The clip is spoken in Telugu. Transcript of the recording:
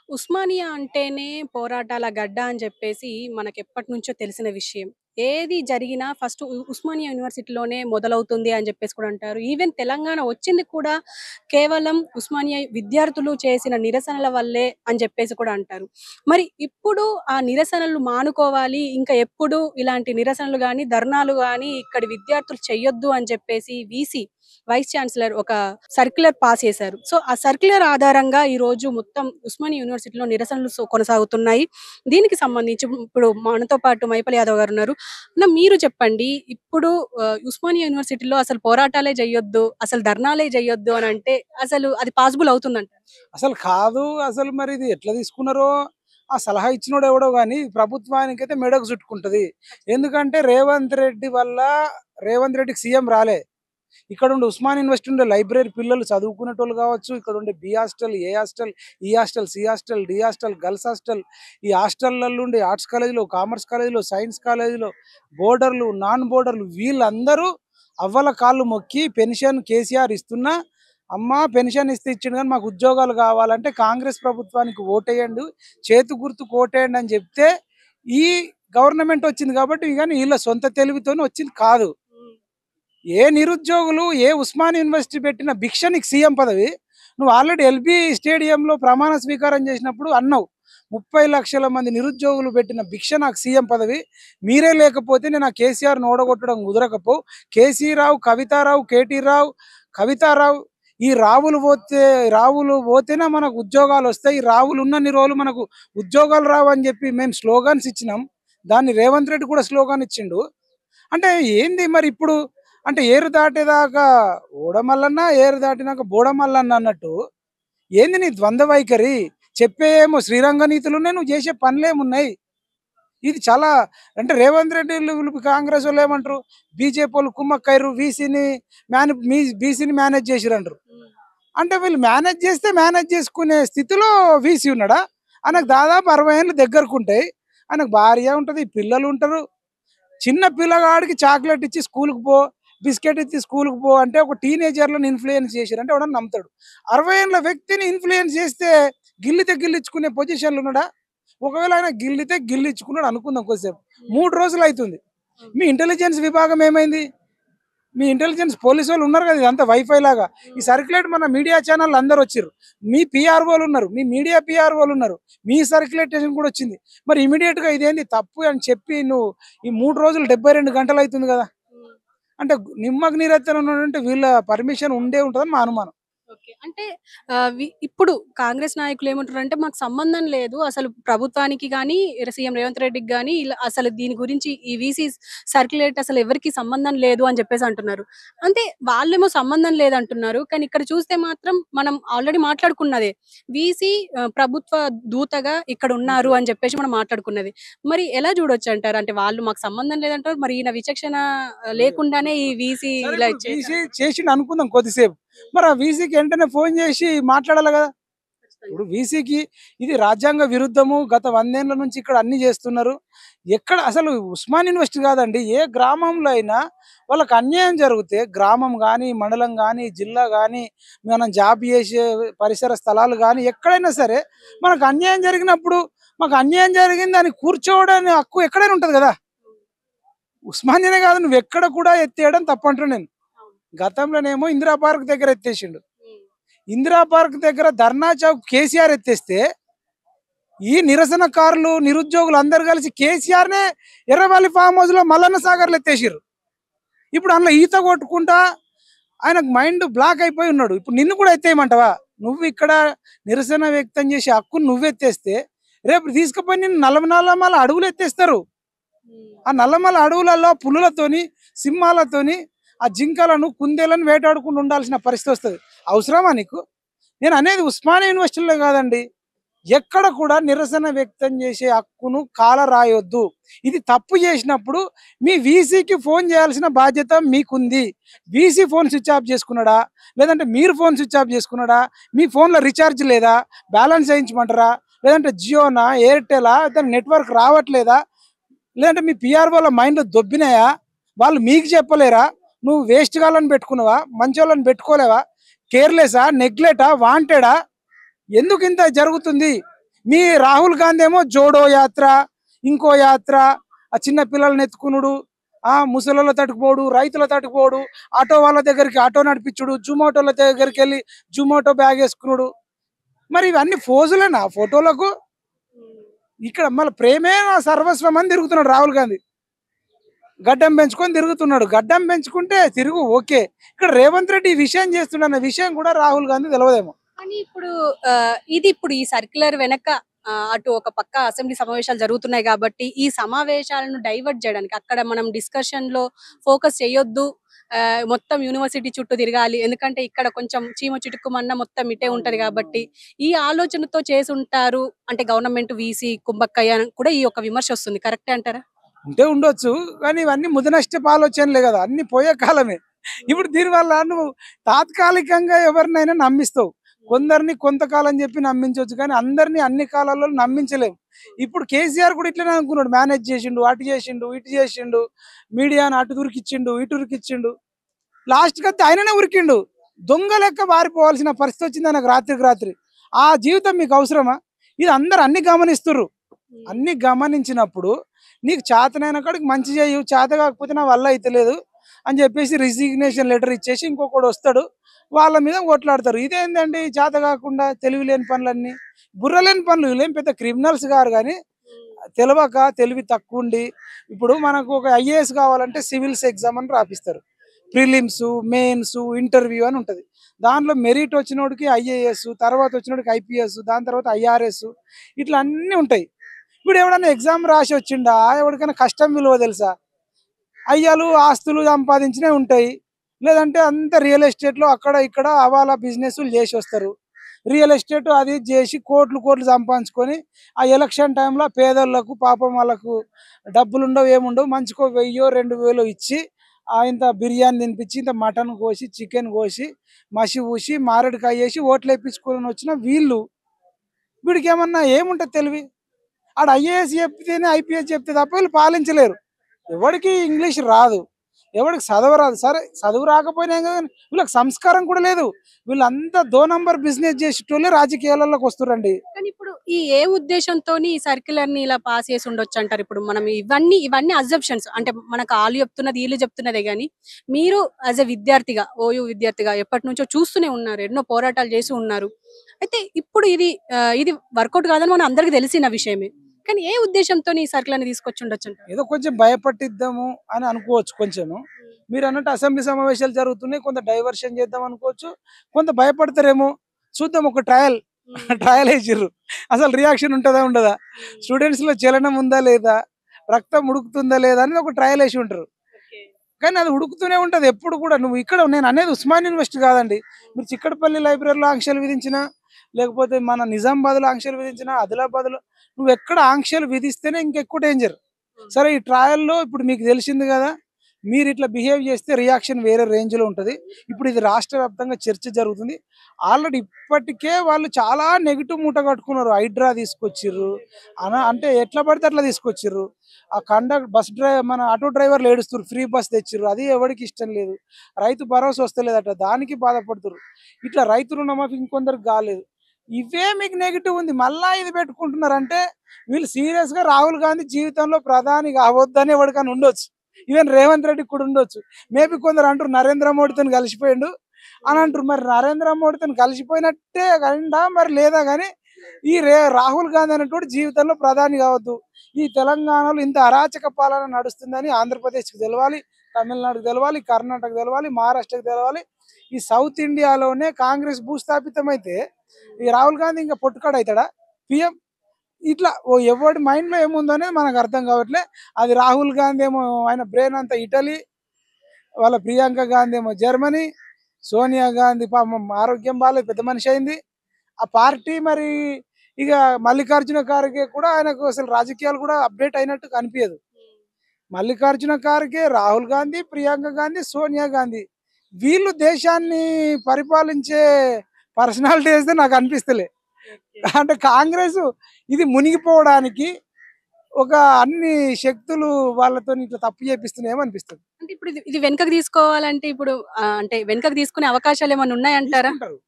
ఉస్మానియా అంటేనే పోరాటాల గడ్డ అని చెప్పేసి మనకెప్పటినుంచో తెలిసిన విషయం. ఏది జరిగినా ఫస్ట్ ఉస్మానియా యూనివర్సిటీలోనే మొదలవుతుంది అని చెప్పేసి కూడా అంటారు. ఈవెన్ తెలంగాణ వచ్చింది కూడా కేవలం ఉస్మానియా విద్యార్థులు చేసిన నిరసనల వల్లే అని చెప్పేసి కూడా అంటారు. మరి ఇప్పుడు ఆ నిరసనలు మానుకోవాలి, ఇంకా ఎప్పుడు ఇలాంటి నిరసనలు గాని, ధర్నాలు గాని ఇక్కడి విద్యార్థులు చెయ్యొద్దు అని చెప్పేసి వీసీ వైస్ ఛాన్సలర్ ఒక సర్క్యులర్ పాస్ చేశారు. సో, ఆ సర్క్యులర్ ఆధారంగా ఈరోజు మొత్తం ఉస్మానియా యూనివర్సిటీలో నిరసనలు కొనసాగుతున్నాయి. దీనికి సంబంధించి ఇప్పుడు మనతో పాటు మైపల్ యాదవ్ గారున్నారు. అన్న మీరు చెప్పండి. ఇప్పుడు ఉస్మానియా యూనివర్సిటీలో అసలు పోరాటాలే జేయొద్దు, అసలు ధర్నాలే జేయొద్దు అనంటే అసలు అది పాసిబుల్ అవుతుందంటారా? అసలు కాదు. అసలు మరి ఇది ఎట్లా తీసుకున్నారో ఆ సలహా ఇచ్చినోడు ఎవడో గాని ప్రభుత్వానికైతే మెడకు చుట్టుకుంటది. ఎందుకంటే రేవంత్ రెడ్డికి సీఎం రాలే. ఇక్కడ ఉండే ఉస్మాన్ యూనివర్సిటీ ఉండే లైబ్రరీ పిల్లలు చదువుకునేటోళ్ళు కావచ్చు, ఇక్కడ ఉండే B hostel, A hostel, E hostel, C hostel, D hostel, girls hostel, ఈ హాస్టళ్లలో ఉండే ఆర్ట్స్ కాలేజీలో, కామర్స్ కాలేజీలో, సైన్స్ కాలేజీలో, బోర్డర్లు, నాన్ బోర్డర్లు వీళ్ళందరూ అవ్వల కాళ్ళు మొక్కి పెన్షన్ కేసీఆర్ ఇస్తున్నా, అమ్మ పెన్షన్ ఇస్తే ఇచ్చిండు కానీ మాకు ఉద్యోగాలు కావాలంటే కాంగ్రెస్ ప్రభుత్వానికి ఓటేయండి, చేతు గుర్తుకు ఓటేయండి అని చెప్తే ఈ గవర్నమెంట్ వచ్చింది. కాబట్టి కానీ వీళ్ళ సొంత తెలివితోనే వచ్చింది కాదు. ఏ నిరుద్యోగులు ఏ ఉస్మాన్ యూనివర్సిటీ పెట్టిన భిక్ష నీకు సీఎం పదవి. నువ్వు ఆల్రెడీ ఎల్బీ స్టేడియంలో ప్రమాణ స్వీకారం చేసినప్పుడు అన్నావు 30 లక్షల మంది నిరుద్యోగులు పెట్టిన భిక్ష నాకు సీఎం పదవి, మీరే లేకపోతే నేను ఆ కేసీఆర్ను ఓడగొట్టడం కుదరకపో. కేసీ రావు, కవితారావు, కేటీ రావు, కవితారావు, ఈ రావులు పోతేనే మనకు ఉద్యోగాలు వస్తాయి, ఈ రావులు ఉన్నన్ని రోజులు మనకు ఉద్యోగాలు రావు అని చెప్పి మేము స్లోగన్స్ ఇచ్చినాం. దాన్ని రేవంత్ రెడ్డి కూడా స్లోగాన్ ఇచ్చిండు. అంటే ఏంది మరి ఇప్పుడు? అంటే ఏరు దాటేదాకా ఓడమల్లన్న, ఏరు దాటినాక బోడమల్లన్న అన్నట్టు ఏంది నీ ద్వంద్వ వైఖరి? చెప్పేమో శ్రీరంగ నీతులు ఉన్నాయి, నువ్వు చేసే పనులేమున్నాయి? ఇది చాలా అంటే రేవంత్ రెడ్డి కాంగ్రెస్ వాళ్ళు ఏమంటారు, బీజేపీ వాళ్ళు కుమ్మక్కైరు, బీసీని మేనేజ్ చేసిరంటారు. అంటే వీళ్ళు మేనేజ్ చేస్తే మేనేజ్ చేసుకునే స్థితిలో వీసీ ఉన్నాడా? ఆయనకు దాదాపు 60 ఏళ్ళు దగ్గరకుంటాయి. ఆయనకు భార్య ఉంటుంది, పిల్లలు ఉంటారు. చిన్న పిల్లగాడికి చాక్లెట్ ఇచ్చి స్కూల్కి పో, బిస్కెట్ ఇచ్చి స్కూల్కి పో అంటే ఒక టీనేజర్లను ఇన్ఫ్లుయెన్స్ చేశారు అంటే ఎవడన్నా నమ్ముతాడు? 60 ఏళ్ళ వ్యక్తిని ఇన్ఫ్లుయెన్స్ చేస్తే గిల్లితే గిల్లించుకునే పొజిషన్లు ఉన్నాడా? ఒకవేళ ఆయన గిల్లితే గిల్లించుకున్నాడు అనుకుందాం కొద్దిసేపు. 3 రోజులు అవుతుంది. మీ ఇంటెలిజెన్స్ విభాగం ఏమైంది? మీ ఇంటెలిజెన్స్ పోలీసు వాళ్ళు ఉన్నారు కదా, ఇదంతా వైఫై లాగా. ఈ సర్క్యులేట్ మన మీడియా ఛానల్ అందరు వచ్చారు, మీ పిఆర్ఓలు ఉన్నారు, మీ మీడియా పిఆర్ఓలు ఉన్నారు, మీ సర్క్యులేటేషన్ కూడా వచ్చింది. మరి ఇమీడియట్ గా ఇదేంది తప్పు అని చెప్పి నువ్వు ఈ 3 రోజులు 72 గంటలు అవుతుంది కదా. అంటే నిమ్మకు నీరెత్తనం అంటే వీళ్ళ పర్మిషన్ ఉండే ఉంటుందని మా అనుమానం. ఓకే. అంటే ఇప్పుడు కాంగ్రెస్ నాయకులు ఏమంటున్నారంటే మాకు సంబంధం లేదు. అసలు ప్రభుత్వానికి గాని, సీఎం రేవంత్ రెడ్డికి గాని ఇలా అసలు దీని గురించి ఈ వీసీ సర్క్యులేట్ అసలు ఎవరికీ సంబంధం లేదు అని చెప్పేసి అంటున్నారు. అంటే వాళ్ళేమో సంబంధం లేదంటున్నారు. కానీ ఇక్కడ చూస్తే మాత్రం మనం ఆల్రెడీ మాట్లాడుకున్నదే. వీసీ ప్రభుత్వ దూతగా ఇక్కడ ఉన్నారు అని చెప్పేసి మనం మాట్లాడుకున్నది. మరి ఎలా చూడొచ్చంటారు? అంటే వాళ్ళు మాకు సంబంధం లేదంటారు. మరి ఈయన విచక్షణ లేకుండానే ఈ వీసీ ఇలా చేసిండు అనుకుందాం కొద్దిసేపు. మరి ఆ వీసీకి వెంటనే ఫోన్ చేసి మాట్లాడాలి కదా. ఇప్పుడు వీసీకి ఇది రాజ్యాంగ విరుద్ధము, గత 100 ఏళ్ల నుంచి ఇక్కడ అన్ని చేస్తున్నారు. ఎక్కడ అసలు ఉస్మాన్ యూనివర్సిటీ కాదండి, ఏ గ్రామంలో అయినా వాళ్ళకి అన్యాయం జరిగితే గ్రామం కానీ, మండలం కానీ, జిల్లా కానీ, మనం జాబ్ చేసే పరిసర స్థలాలు కానీ ఎక్కడైనా సరే మనకు అన్యాయం జరిగినప్పుడు మాకు అన్యాయం జరిగింది అని కూర్చోవడానికి హక్కు ఎక్కడైనా ఉంటుంది కదా. ఉస్మానియానే కాదు, నువ్వు ఎక్కడ కూడా ఎత్తేయడం తప్పంటున్నాను నేను. గతంలోనేమో ఇందిరా పార్క్ దగ్గర ఎత్తేసిండు. ఇందిరా పార్క్ దగ్గర ధర్నా చౌక్ కేసీఆర్ ఎత్తేస్తే ఈ నిరసనకారులు, నిరుద్యోగులు అందరు కలిసి కేసీఆర్నే ఎర్రవల్లి ఫామ్ హౌస్ లో మల్లన్న సాగర్లు ఎత్తేసిర్రు. ఇప్పుడు అందులో ఈత కొట్టుకుంటా ఆయనకు మైండ్ బ్లాక్ అయిపోయి ఉన్నాడు. ఇప్పుడు నిన్ను కూడా ఎత్తేయమంటావా? నువ్వు ఇక్కడ నిరసన వ్యక్తం చేసే హక్కును నువ్వు ఎత్తేస్తే రేపు తీసుకుపోయి నిన్ను నల్లమల అడవులు ఎత్తేస్తారు. ఆ నల్లమల అడవులలో పులులతోని, సింహాలతోని, ఆ జింకలను, కుందేలను వేటాడుకుంటూ ఉండాల్సిన పరిస్థితి వస్తుంది. అవసరమా నీకు? నేను అనేది ఉస్మానియా యూనివర్సిటీలో కాదండి, ఎక్కడ కూడా నిరసన వ్యక్తం చేసే హక్కును కాలరాయొద్దు. ఇది తప్పు చేసినప్పుడు మీ వీసీకి ఫోన్ చేయాల్సిన బాధ్యత మీకుంది. వీసీ ఫోన్ స్విచ్ ఆఫ్ చేసుకున్నాడా, లేదంటే మీరు ఫోన్ స్విచ్ ఆఫ్ చేసుకున్నాడా, మీ ఫోన్లో రీఛార్జ్ లేదా, బ్యాలెన్స్ వేయించమంటారా, లేదంటే జియోనా, ఎయిర్టెలా, నెట్వర్క్ రావట్లేదా, లేదంటే మీ పిఆర్ఓల మైండ్ దొబ్బినాయా, వాళ్ళు మీకు చెప్పలేరా? నువ్వు వేస్ట్ గాళ్ళని పెట్టుకున్నావా, మంచి వాళ్ళని పెట్టుకోలేవా? కేర్లెసా, నెగ్లెటా, వాంటెడా? ఎందుకు ఇంత జరుగుతుంది? మీ రాహుల్ గాంధీ ఏమో జోడో యాత్ర, ఇంకో యాత్ర, ఆ చిన్న పిల్లల్ని ఎత్తుకునుడు, ఆ ముసలోళ్ళ తట్టుకుపోడు, రైతుల తట్టుకుపోడు, ఆటో వాళ్ళ దగ్గరికి ఆటో నడిపించుడు, జుమాటోల దగ్గరికి వెళ్ళి జుమాటో బ్యాగ్ వేసుకున్నాడు. మరి ఇవన్నీ ఫోజులేనా ఫోటోలకు? ఇక్కడ మళ్ళీ ప్రేమే నా సర్వస్వం అని తిరుగుతున్నాడు రాహుల్ గాంధీ. గడ్డం పెంచుకొని తిరుగుతున్నాడు. గడ్డం పెంచుకుంటే తిరుగు ఓకే. ఇక్కడ రేవంత్ రెడ్డి ఈ విషయం చేస్తున్న విషయం కూడా రాహుల్ గాంధీ తెలియదేమో. కానీ ఇప్పుడు ఇది ఇప్పుడు ఈ సర్క్యులర్ వెనక అటు ఒక పక్క అసెంబ్లీ సమావేశాలు జరుగుతున్నాయి కాబట్టి ఈ సమావేశాలను డైవర్ట్ చేయడానికి అక్కడ మనం డిస్కషన్ లో ఫోకస్ చేయొద్దు, మొత్తం యూనివర్సిటీ చుట్టూ తిరగాలి, ఎందుకంటే ఇక్కడ కొంచెం చీమ చిటుక్కుమన్న మొత్తం ఇటే ఉంటది కాబట్టి ఈ ఆలోచనతో చేసి ఉంటారు అంటే గవర్నమెంట్ వీసీ కుంభక్కయ్య అని కూడా ఈ యొక్క విమర్శ వస్తుంది. కరెక్టే అంటారా? ఉంటే ఉండొచ్చు, కానీ ఇవన్నీ ముదనష్టపు ఆలోచనలే కదా, అన్ని పోయే కాలమే. ఇప్పుడు దీనివల్ల నువ్వు తాత్కాలికంగా ఎవరినైనా నమ్మిస్తావు, కొందరిని కొంతకాలం చెప్పి నమ్మించవచ్చు, కానీ అందరినీ అన్ని కాలాల్లో నమ్మించలేము. ఇప్పుడు కేసీఆర్ కూడా ఇట్లనే అనుకున్నాడు, మేనేజ్ చేసిండు, అటు చేసిండు, ఇటు చేసిండు, మీడియాను అటు ఉరికిచ్చిండు, ఇటు ఉరికిచ్చిండు, లాస్ట్కి అయితే ఆయననే ఉరికిండు. దొంగ లెక్క పారిపోవాల్సిన పరిస్థితి వచ్చింది ఆయనకు రాత్రికి రాత్రి. ఆ జీవితం మీకు అవసరమా? ఇది అందరు అన్ని గమనిస్తుర్రు. అన్ని గమనించినప్పుడు నీకు చేతనైన కాడికి మంచి చేయు, చేత కాకపోతే నా వల్ల అయితే లేదు అని చెప్పేసి రిజిగ్నేషన్ లెటర్ ఇచ్చేసి ఇంకొకడు వస్తాడు, వాళ్ళ మీద కొట్లాడతారు. ఇదేంటండి చేత కాకుండా తెలివి లేని పనులన్నీ, బుర్ర లేని పనులు. వీళ్ళేం పెద్ద క్రిమినల్స్ గారు, కానీ తెలియక తెలివి తక్కువ ఉండి, ఇప్పుడు మనకు ఒక ఐఏఎస్ కావాలంటే సివిల్స్ ఎగ్జామ్ అని రాపిస్తారు, ప్రిలిమ్స్, మెయిన్స్, ఇంటర్వ్యూ అని ఉంటుంది. దాంట్లో మెరిట్ వచ్చినోడికి ఐఏఎస్, తర్వాత వచ్చినోడికి ఐపీఎస్, దాని తర్వాత ఐఆర్ఎస్, ఇట్లా అన్నీ ఉంటాయి. ఇప్పుడు ఎవడన్నా ఎగ్జామ్ రాసి వచ్చిండా, ఎవరికైనా కష్టం విలువ తెలుసా? అయ్యాలు ఆస్తులు సంపాదించినవి ఉంటాయి, లేదంటే అంత రియల్ ఎస్టేట్లో అక్కడ ఇక్కడ అవాలా బిజినెస్లు చేసి వస్తారు. రియల్ ఎస్టేట్ అది చేసి కోట్లు కోట్లు సంపాదించుకొని ఆ ఎలక్షన్ టైంలో పేదోళ్ళకు పాపం వాళ్ళకు డబ్బులు ఉండవు, ఏముండవు, మంచికో 1000-2000 ఇచ్చి ఇంత బిర్యానీ తినిపించి, ఇంత మటన్ కోసి, చికెన్ కోసి, మసి ఊసి, మారేడుకాయ వేసి ఓట్లు వేయించుకొని వచ్చిన వీళ్ళు, వీడికి ఏమన్నా ఏముంటుంది తెలివి? ఆడ ఐఏఎస్ చెప్తేనే ఐపీఎస్ చెప్తే తప్ప వీళ్ళు పాలించలేరు. ఎవరికి ఇంగ్లీష్ రాదు, ఎవరికి చదువు రాదు. సరే చదువు రాకపోయినా ఏం కాదు, వీళ్ళకి సంస్కారం కూడా లేదు. వీళ్ళంతా 2 నంబర్ బిజినెస్ చేసేటోళ్ళే రాజకీయాలలోకి వస్తురండి. కానీ ఇప్పుడు ఈ ఏ ఉద్దేశంతో ఈ సర్క్యులర్ ని ఇలా పాస్ చేసి ఉండొచ్చు అంటారు? ఇప్పుడు మనం ఇవన్నీ అజంప్షన్స్, అంటే మనకు వాళ్ళు చెప్తున్నది వీళ్ళు చెప్తున్నదే, కానీ మీరు యాజ్ ఎ విద్యార్థిగా, ఓయూ విద్యార్థిగా ఎప్పటి నుంచో చూస్తూనే ఉన్నారు, ఎన్నో పోరాటాలు చేసి ఉన్నారు. అయితే ఇప్పుడు ఇది వర్కౌట్ కాదని మనం అందరికి తెలిసిన విషయమే, కానీ ఏ ఉద్దేశంతో ఈ సర్కిల్ అని తీసుకొచ్చి ఉండొచ్చు అంటారు? ఏదో కొంచెం భయపట్టిద్దాము అని అనుకోవచ్చు. కొంచెము మీరు అన్నట్టు అసెంబ్లీ సమావేశాలు జరుగుతున్నాయి, కొంత డైవర్షన్ చేద్దాం అనుకోవచ్చు, కొంత భయపడతారేమో. చూద్దాం, ఒక ట్రయల్ ట్రయల్ వేసిర్రు, అసలు రియాక్షన్ ఉంటుందా ఉండదా, స్టూడెంట్స్ లో చలనం ఉందా లేదా, రక్తం ఉడుకుతుందా లేదా అనేది ఒక ట్రయల్ వేసి ఉంటారు. కానీ అది ఉడుకుతూనే ఉంటుంది ఎప్పుడు కూడా. నువ్వు ఇక్కడ, నేను అనేది ఉస్మాన్ యూనివర్సిటీ కాదండి, మీరు చిక్కడపల్లి లైబ్రరీలో ఆంక్షలు విధించినా, లేకపోతే మన నిజామాబాద్లో ఆంక్షలు విధించినా, ఆదిలాబాద్లో, నువ్వు ఎక్కడ ఆంక్షలు విధిస్తేనే ఇంకెక్కువ డేంజర్. సరే, ఈ ట్రయల్లో ఇప్పుడు మీకు తెలిసింది కదా, మీరు ఇట్లా బిహేవ్ చేస్తే రియాక్షన్ వేరే రేంజ్లో ఉంటుంది. ఇప్పుడు ఇది రాష్ట్ర వ్యాప్తంగా చర్చ జరుగుతుంది. ఆల్రెడీ ఇప్పటికే వాళ్ళు చాలా నెగిటివ్ మూట కట్టుకున్నారు. హైడ్రా తీసుకొచ్చిర్రు అంటే ఎట్లా పడితే అట్లా తీసుకొచ్చిర్రు. ఆ బస్ డ్రైవర్, మన ఆటో డ్రైవర్లు ఏడుస్తారు, ఫ్రీ బస్ తెచ్చిర్రు, అది ఎవరికి ఇష్టం లేదు. రైతు భరోసా వస్తలేదట, దానికి బాధపడుతున్నారు. ఇట్లా రైతు రుణమాఫీ ఇంకొందరికి కాలేదు. ఇవే మీకు నెగిటివ్ ఉంది, మళ్ళా ఇది పెట్టుకుంటున్నారంటే వీళ్ళు సీరియస్ గా రాహుల్ గాంధీ జీవితంలో ప్రధాని కావద్దని ఎవరికైనా ఉండొచ్చు, ఈవెన్ రేవంత్ రెడ్డి కూడా ఉండొచ్చు. మేబీ కొందరు అంటారు నరేంద్ర మోడీతో కలిసిపోయిండు అని అంటారు. మరి నరేంద్ర మోడీతో కలిసిపోయినట్టే కండా మరి లేదా, కానీ ఈ రాహుల్ గాంధీ అనేటువంటి జీవితంలో ప్రధాని కావద్దు. ఈ తెలంగాణలో ఇంత అరాచక పాలన నడుస్తుందని ఆంధ్రప్రదేశ్కి తెలవాలి, తమిళనాడుకు తెలవాలి, కర్ణాటక తెలవాలి, మహారాష్ట్రకి తెలవాలి. ఈ సౌత్ ఇండియాలోనే కాంగ్రెస్ భూస్థాపితం అయితే ఈ రాహుల్ గాంధీ ఇంకా పొట్టుకాడు అవుతాడా పిఎం? ఇట్లా ఎవరి మైండ్లో ఏముందో అనేది మనకు అర్థం కావట్లే. అది రాహుల్ గాంధీ ఏమో ఆయన బ్రెయిన్ అంతా ఇటలీ, వాళ్ళ ప్రియాంక గాంధీ ఏమో జర్మనీ, సోనియా గాంధీ పాపం ఆరోగ్యం బాగాలేదు, పెద్ద మనిషి అయింది. ఆ పార్టీ మరి ఇక మల్లికార్జున ఖార్గే కూడా, ఆయనకు అసలు రాజకీయాలు కూడా అప్డేట్ అయినట్టు కనిపించదు. మల్లికార్జున ఖార్గే, రాహుల్ గాంధీ, ప్రియాంక గాంధీ, సోనియా గాంధీ, వీళ్ళు దేశాన్ని పరిపాలించే పర్సనాలిటీ అయితే నాకు అనిపిస్తలే. అంటే కాంగ్రెస్ ఇది మునిగిపోవడానికి ఒక అన్ని శక్తులు వాళ్ళతో ఇట్లా తప్పు చేపిస్తున్నాయేమో అనిపిస్తుంది. అంటే ఇప్పుడు ఇది వెనకకి తీసుకోవాలంటే ఇప్పుడు అంటే వెనకకి తీసుకునే అవకాశాలు ఏమైనా ఉన్నాయంటారా? తీసుకుంటారు.